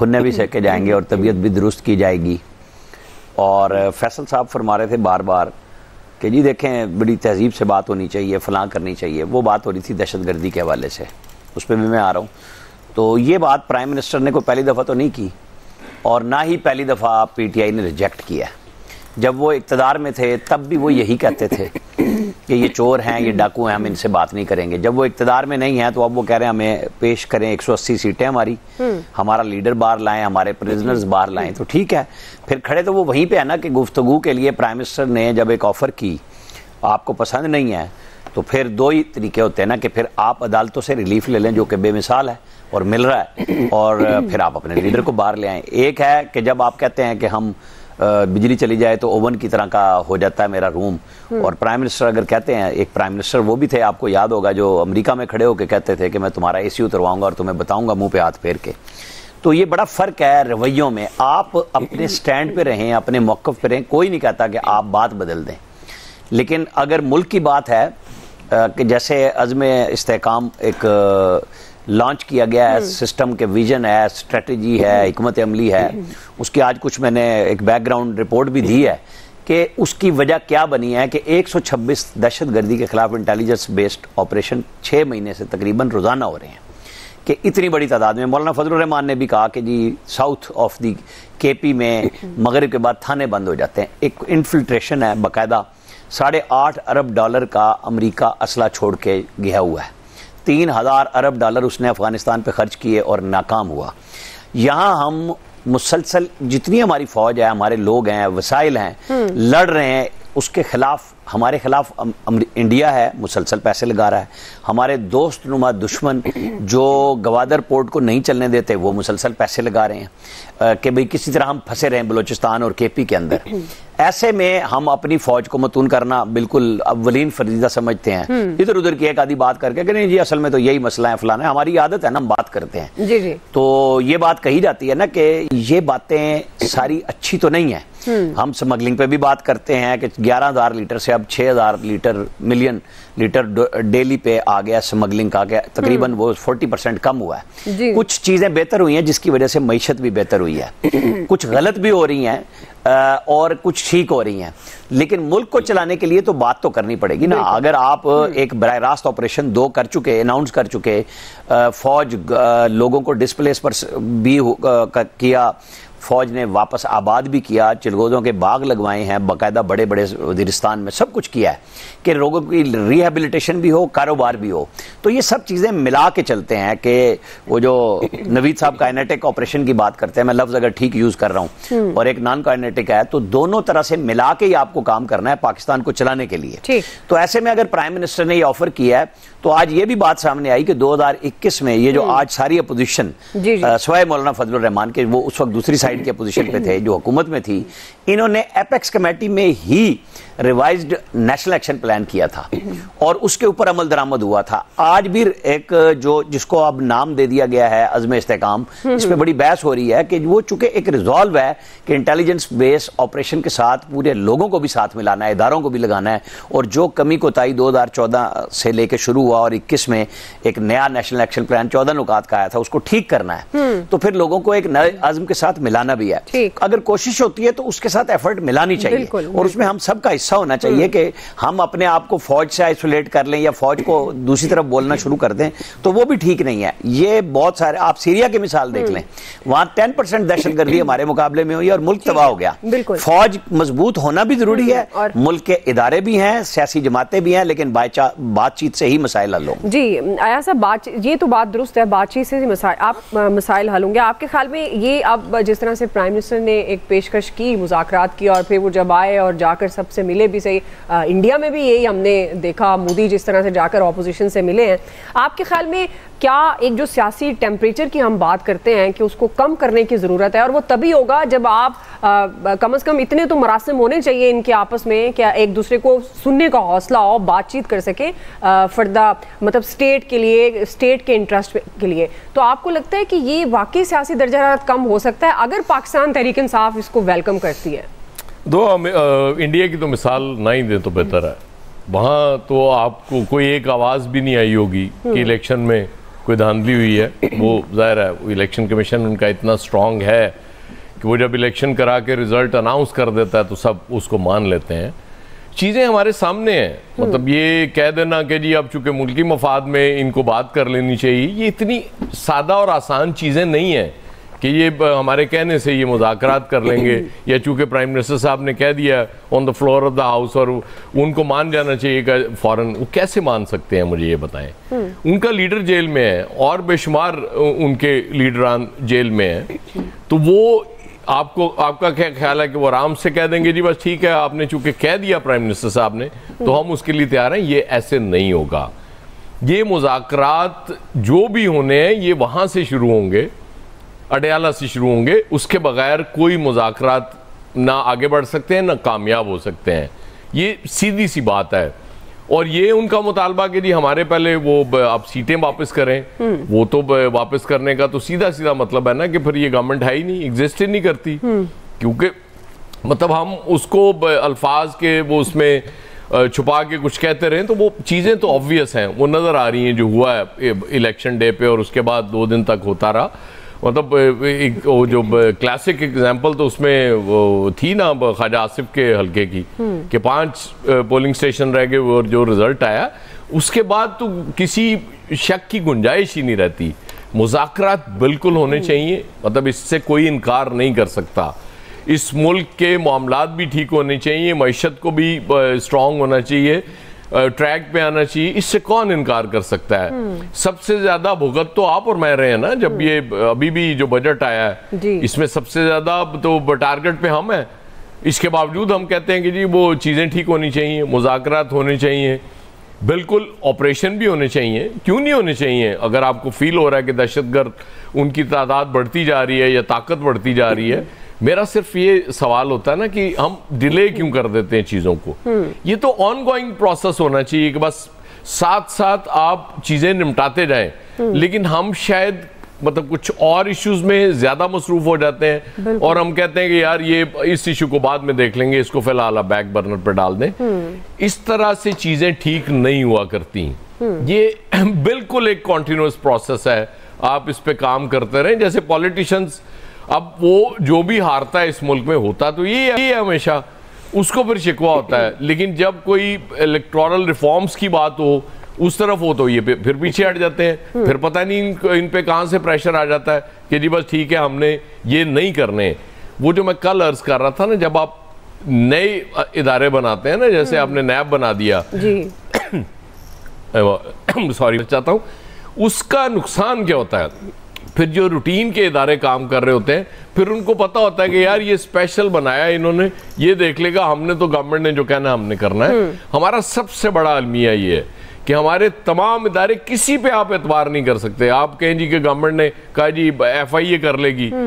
खुन्ने भी सेके जाएंगे और तबीयत भी दुरुस्त की जाएगी। और फैसल साहब फरमा रहे थे बार बार कि जी देखें बड़ी तहजीब से बात होनी चाहिए, फलां करनी चाहिए। वो बात हो रही थी दहशतगर्दी के हवाले से, उस पर भी मैं आ रहा हूँ। तो ये बात प्राइम मिनिस्टर ने कोई पहली दफ़ा तो नहीं की और ना ही पहली दफ़ा PTI ने रिजेक्ट किया। जब वो इक़्तिदार में थे तब भी वो यही कहते थे कि ये चोर हैं, ये डाकू हैं, हम इनसे बात नहीं करेंगे। जब वो इक़्तिदार में नहीं है तो अब वो कह रहे हैं हमें पेश करें 180 सीटें हमारी, हमारा लीडर बाहर लाएं, हमारे प्रिजनर्स बाहर लाएं। तो ठीक है, फिर खड़े तो वो वहीं पे है ना कि गुफ्तगू के लिए प्राइम मिनिस्टर ने जब एक ऑफ़र की, आपको पसंद नहीं है तो फिर दो ही तरीके होते हैं ना कि फिर आप अदालतों से रिलीफ ले लें जो कि बेमिसाल है और मिल रहा है, और फिर आप अपने लीडर को बाहर ले आएँ। एक है कि जब आप कहते हैं कि हम बिजली चली जाए तो ओवन की तरह का हो जाता है मेरा रूम, और प्राइम मिनिस्टर अगर कहते हैं, एक प्राइम मिनिस्टर वो भी थे, आपको याद होगा, जो अमेरिका में खड़े होकर कहते थे कि मैं तुम्हारा AC उतरवाऊंगा और तुम्हें बताऊंगा मुंह पे हाथ फेर के। तो ये बड़ा फ़र्क है रवैयों में। आप अपने स्टैंड पे रहें, अपने मौक़िफ़ पे रहें, कोई नहीं कहता कि आप बात बदल दें। लेकिन अगर मुल्क की बात है कि जैसे अज़्म इस्तेहकाम एक लॉन्च किया गया है, सिस्टम के विजन है, स्ट्रेटजी है, हिकमत अमली है, उसकी आज कुछ मैंने एक बैकग्राउंड रिपोर्ट भी दी है कि उसकी वजह क्या बनी है कि 126 दहशतगर्दी के खिलाफ इंटेलिजेंस बेस्ड ऑपरेशन 6 महीने से तकरीबन रोज़ाना हो रहे हैं कि इतनी बड़ी तादाद में। मौलाना फजलुर रहमान ने भी कहा कि जी साउथ ऑफ दी KP में मगरिब के बाद थाने बंद हो जाते हैं। एक इन्फिल्ट्रेशन है बाकायदा। $8.5 अरब का अमेरिका असला छोड़ के गया हुआ है। 3000 अरब डॉलर उसने अफगानिस्तान पे खर्च किए और नाकाम हुआ। यहाँ हम मुसलसल जितनी हमारी फौज है, हमारे लोग हैं, वसाइल हैं, लड़ रहे हैं, उसके खिलाफ, हमारे खिलाफ इंडिया है, मुसलसल पैसे लगा रहा है। हमारे दोस्त नुमा दुश्मन जो गवादर पोर्ट को नहीं चलने देते वो मुसलसल पैसे लगा रहे हैं कि भाई किसी तरह हम फंसे रहें बलूचिस्तान और KP के अंदर। ऐसे में हम अपनी फौज को मतून करना बिल्कुल अव्वलीन फरीदा समझते हैं, इधर उधर की एक आधी बात करके कि नहीं जी असल में तो यही मसला है, फलाना है। हमारी आदत है ना, हम बात करते हैं जी जी। तो ये बात कही जाती है ना कि ये बातें सारी अच्छी तो नहीं है। हम स्मगलिंग पे भी बात करते हैं कि 11,000 लीटर से अब 6,000 मिलियन लीटर डेली पे आ गया स्मगलिंग का, तकरीबन वो 40% कम हुआ है। कुछ चीजें बेहतर हुई हैं जिसकी वजह से मईशत भी बेहतर हुई है, कुछ गलत भी हो रही हैं और कुछ ठीक हो रही हैं। लेकिन मुल्क को चलाने के लिए तो बात तो करनी पड़ेगी ना। अगर आप एक बराह रास्त ऑपरेशन 2 कर चुके, अनाउंस कर चुके, फौज लोगों को डिस्प्लेस पर भी किया, फौज ने वापस आबाद भी किया, चिलगोजों के बाग लगवाए हैं बाकायदा बड़े बड़े वज़ीरिस्तान में, सब कुछ किया है कि लोगों की रिहेबिलिटेशन भी हो, कारोबार भी हो। तो ये सब चीज़ें मिला के चलते हैं कि वो जो नवीद साहब काइनेटिक ऑपरेशन की बात करते हैं, मैं लफ्ज़ अगर ठीक यूज़ कर रहा हूँ, और एक नॉन काइनेटिक है, तो दोनों तरह से मिला के ही आपको काम करना है पाकिस्तान को चलाने के लिए। तो ऐसे में अगर प्राइम मिनिस्टर ने ये ऑफर किया है तो आज ये भी बात सामने आई कि 2021 में ये जो आज सारी अपोजिशन सवाए मौलाना फजलुर रहमान के, वो उस वक्त दूसरी साइड की अपोजिशन पे थे जो हुकूमत में थी, इन्होंने एपेक्स कमेटी में ही रिवाइज्ड नेशनल एक्शन प्लान किया था और उसके ऊपर अमल दरामद हुआ था। आज भी एक जो जिसको अब नाम दे दिया गया है अज़्म इस्तेहकाम, इस पे बड़ी बहस हो रही है कि वो चूंकि एक रिजॉल्व है कि इंटेलिजेंस बेस ऑपरेशन के साथ पूरे लोगों को भी साथ मिलाना है, इदारों को भी लगाना है, और जो कमी कोताही 2014 से लेकर शुरू हुआ और 21 में एक नया नेशनल एक्शन प्लान 14 नुकात का आया था, उसको ठीक करना है। तो फिर लोगों को एक नए अज़्म के साथ मिलाना भी है। अगर कोशिश होती है तो उसके साथ एफर्ट मिलानी चाहिए और उसमें हम सबका हिस्सा होना चाहिए कि हम अपने आप को फौज से आइसोलेट कर लें या फौज को दूसरी तरफ बोलना शुरू कर दें, तो वो भी ठीक नहीं है। ये बहुत सारे, आप सीरिया की मिसाल देख लें, वहां 10% दहशतगर्दी हमारे मुकाबले में हुई और मुल्क तबाह हो गया। फौज मजबूत होना भी जरूरी है, मुल्क के इदारे भी हैं, सियासी जमातें भी हैं, लेकिन बातचीत से ही मसाइल हल होंगे। जी आया साहब, ये तो बात दुरुस्त है, बातचीत से मसाइल हल होंगे। आपके ख्याल में ये अब जिस तरह से प्राइम मिनिस्टर ने एक पेशकश की, मुज़ाकरात की, और फिर वो जब आए और जाकर सबसे मिले भी सही, इंडिया में भी यही हमने देखा, मोदी जिस तरह से जाकर ऑपोजिशन से मिले हैं, आपके ख्याल में क्या एक जो सियासी टेम्परेचर की हम बात करते हैं कि उसको कम करने की ज़रूरत है, और वो तभी होगा जब आप कम से कम इतने तो मरासिम होने चाहिए इनके आपस में, क्या एक दूसरे को सुनने का हौसला हो, बातचीत कर सके फर्दा, मतलब स्टेट के लिए, स्टेट के इंटरेस्ट के लिए। तो आपको लगता है कि ये वाकई सियासी दर्जा हरारत कम हो सकता है अगर पाकिस्तान तहरीक इंसाफ इसको वेलकम करती है? इंडिया की तो मिसाल ना ही दें तो बेहतर है। वहाँ तो आपको कोई एक आवाज़ भी नहीं आई होगी कि इलेक्शन में कोई धांधली हुई है। वो जाहिर है इलेक्शन कमीशन उनका इतना स्ट्रांग है कि वो जब इलेक्शन करा के रिजल्ट अनाउंस कर देता है तो सब उसको मान लेते हैं। चीज़ें हमारे सामने हैं, मतलब ये कह देना कि जी अब चूंकि मुल्की मफाद में इनको बात कर लेनी चाहिए, ये इतनी सादा और आसान चीज़ें नहीं हैं कि ये हमारे कहने से ये मुज़ाकरात कर लेंगे या चूंकि प्राइम मिनिस्टर साहब ने कह दिया on the floor of the house और उनको मान जाना चाहिए कि फौरन। वो कैसे मान सकते हैं, मुझे ये बताएं। उनका लीडर जेल में है और बेशुमार उनके लीडरान जेल में हैं, तो वो आपका क्या ख्याल है कि वो आराम से कह देंगे जी बस ठीक है आपने चूंकि कह दिया प्राइम मिनिस्टर साहब ने तो हम उसके लिए तैयार हैं? ये ऐसे नहीं होगा। ये मुज़ाकरात जो भी होने हैं ये वहां से शुरू होंगे, अडयाला से शुरू होंगे, उसके बगैर कोई मुज़ाकरात ना आगे बढ़ सकते हैं ना कामयाब हो सकते हैं। ये सीधी सी बात है। और ये उनका मुतालबा कि जी हमारे पहले वो आप सीटें वापस करें, वो तो वापस करने का तो सीधा सीधा मतलब है ना कि फिर ये गवर्नमेंट है ही नहीं, एग्जिस्ट ही नहीं करती। क्योंकि मतलब हम उसको अल्फाज के वो उसमें छुपा के कुछ कहते रहे तो वो चीज़ें तो ऑब्वियस हैं, वो नज़र आ रही हैं जो हुआ है इलेक्शन डे पे और उसके बाद 2 दिन तक होता रहा। मतलब एक वो जो क्लासिक एग्जांपल तो उसमें वो थी ना ख्वाजा आसिफ के हल्के की कि 5 पोलिंग स्टेशन रह गए और जो रिजल्ट आया उसके बाद तो किसी शक की गुंजाइश ही नहीं रहती। मुज़ाकरात बिल्कुल होने चाहिए, मतलब इससे कोई इनकार नहीं कर सकता। इस मुल्क के मामलात भी ठीक होने चाहिए, मईशत को भी स्ट्रॉन्ग होना चाहिए, ट्रैक पे आना चाहिए, इससे कौन इनकार कर सकता है। सबसे ज्यादा भुगत तो आप और मैं रहे हैं ना, जब ये अभी भी जो बजट आया है इसमें सबसे ज्यादा तो टारगेट पे हम हैं। इसके बावजूद हम कहते हैं कि जी वो चीजें ठीक होनी चाहिए, मुज़ाकरात होने चाहिए, बिल्कुल ऑपरेशन भी होने चाहिए। क्यों नहीं होने चाहिए? अगर आपको फील हो रहा है कि दहशतगर्द उनकी तादाद बढ़ती जा रही है या ताकत बढ़ती जा रही है, मेरा सिर्फ ये सवाल होता है ना कि हम डिले क्यों कर देते हैं चीज़ों को। ये तो ऑन गोइंग प्रोसेस होना चाहिए कि बस साथ साथ आप चीज़ें निपटाते जाएं। लेकिन हम शायद मतलब कुछ और इश्यूज में ज़्यादा मसरूफ हो जाते हैं और हम कहते हैं कि यार ये इस इशू को बाद में देख लेंगे, इसको फिलहाल आप बैक बर्नर पर डाल दें। इस तरह से चीज़ें ठीक नहीं हुआ करती। ये बिल्कुल एक कॉन्टिन्यूस प्रोसेस है, आप इस पे काम करते रहें। जैसे पॉलिटिशियंस, अब वो जो भी हारता है इस मुल्क में होता तो ये हमेशा उसको फिर शिकवा होता है, लेकिन जब कोई इलेक्टोरल रिफॉर्म्स की बात हो उस तरफ हो तो ये फिर पीछे हट जाते हैं। फिर पता नहीं इन पे कहां से प्रेशर आ जाता है कि जी बस ठीक है हमने ये नहीं करने। वो जो मैं कल अर्ज कर रहा था ना, जब आप नए इदारे बनाते हैं ना, जैसे आपने नैब बना दिया जी सॉरी चाहता हूं, उसका नुकसान क्या होता है? फिर जो रूटीन के इदारे काम कर रहे होते हैं फिर उनको पता होता है कि यार ये स्पेशल बनाया इन्होंने, ये देख लेगा, हमने तो गवर्नमेंट ने जो कहना हमने करना है। हमारा सबसे बड़ा अलमिया ये है कि हमारे तमाम इदारे किसी पे आप एतबार नहीं कर सकते। आप कहें जी कि गवर्नमेंट ने कहा जी FIA कर लेगी,